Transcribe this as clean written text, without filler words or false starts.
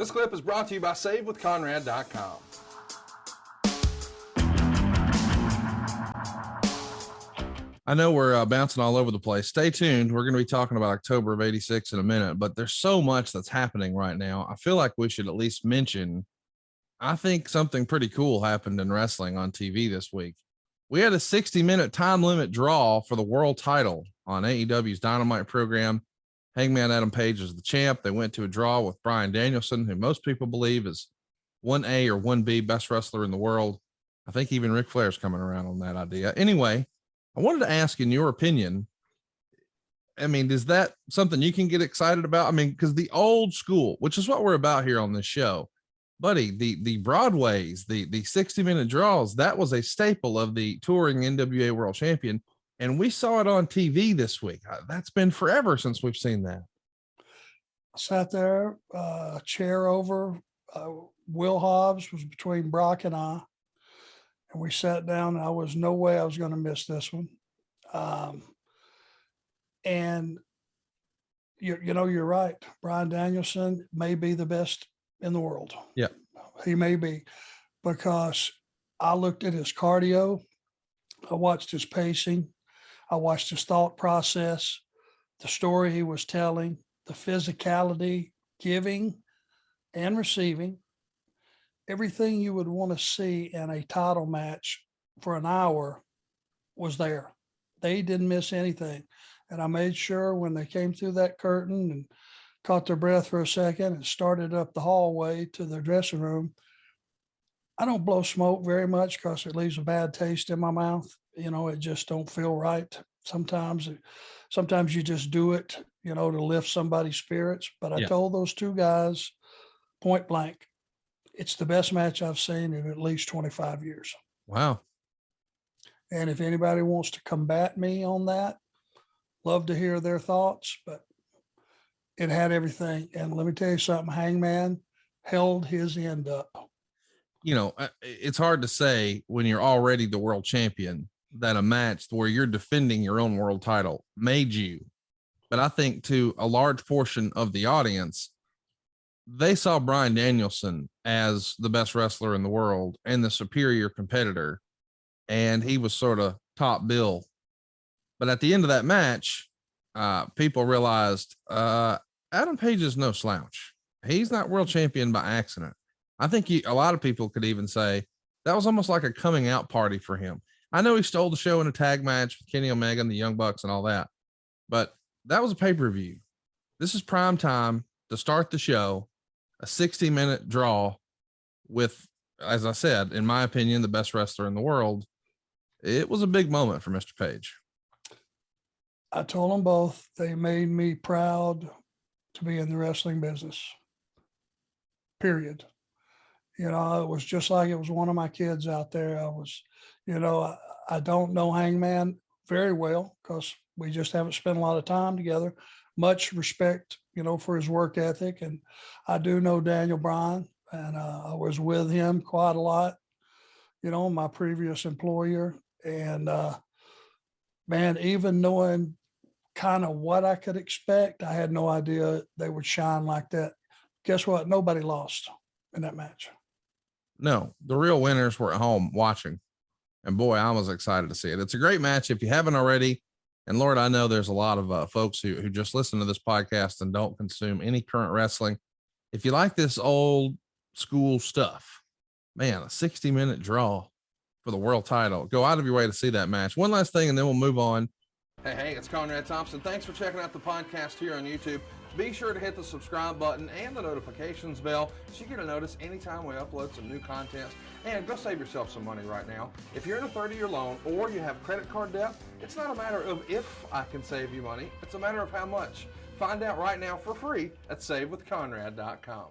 This clip is brought to you by SaveWithConrad.com. I know we're bouncing all over the place. Stay tuned. We're going to be talking about October of '86 in a minute, but there's so much that's happening right now. I feel like we should at least mention, I think something pretty cool happened in wrestling on TV this week. We had a 60-minute time limit draw for the world title on AEW's Dynamite program. Hangman Adam Page is the champ. They went to a draw with Bryan Danielson, who most people believe is 1A or 1B best wrestler in the world. I think even Ric Flair's coming around on that idea. Anyway, I wanted to ask, in your opinion, I mean, is that something you can get excited about? I mean, because the old school, which is what we're about here on this show, buddy, the Broadways, the 60-minute draws, that was a staple of the touring NWA World Champion. And we saw it on TV this week. That's been forever since we've seen that. I sat there, a chair over. Will Hobbs was between Brock and I. And we sat down, and I was no way I was going to miss this one. And you know, you're right. Bryan Danielson may be the best in the world. Yeah, he may be, because I looked at his cardio. I watched his pacing. I watched his thought process, the story he was telling, the physicality, giving and receiving. Everything you would want to see in a title match for an hour was there. They didn't miss anything. And I made sure when they came through that curtain and caught their breath for a second and started up the hallway to their dressing room. I don't blow smoke very much because it leaves a bad taste in my mouth. You know, it just don't feel right. Sometimes you just do it, you know, to lift somebody's spirits. But I told those two guys point blank, it's the best match I've seen in at least 25 years. Wow. And if anybody wants to combat me on that, love to hear their thoughts, but it had everything. And let me tell you something, Hangman held his end up. You know, it's hard to say when you're already the world champion that a match where you're defending your own world title made you. But I think to a large portion of the audience, they saw Bryan Danielson as the best wrestler in the world and the superior competitor. And he was sort of top bill. But at the end of that match, people realized Adam Page is no slouch. He's not world champion by accident. I think a lot of people could even say that was almost like a coming out party for him. I know he stole the show in a tag match with Kenny Omega and the Young Bucks and all that, but that was a pay-per-view. This is prime time to start the show, a 60-minute draw with, as I said, in my opinion, the best wrestler in the world. It was a big moment for Mr. Page. I told them both they made me proud to be in the wrestling business, period. You know, it was just like it was one of my kids out there. I don't know Hangman very well because we just haven't spent a lot of time together. Much respect, you know, for his work ethic. And I do know Daniel Bryan, and I was with him quite a lot, you know, my previous employer. And man, even knowing kind of what I could expect, I had no idea they would shine like that. Guess what? Nobody lost in that match. No, the real winners were at home watching. And boy, I was excited to see it. It's a great match. If you haven't already, and Lord, I know there's a lot of folks who just listen to this podcast and don't consume any current wrestling. If you like this old school stuff, man, a 60-minute draw for the world title, go out of your way to see that match. One last thing, and then we'll move on. Hey, it's Conrad Thompson. Thanks for checking out the podcast here on YouTube. Be sure to hit the subscribe button and the notifications bell so you get a notice anytime we upload some new content. And go save yourself some money right now. If you're in a 30-year loan or you have credit card debt, it's not a matter of if I can save you money. It's a matter of how much. Find out right now for free at SaveWithConrad.com.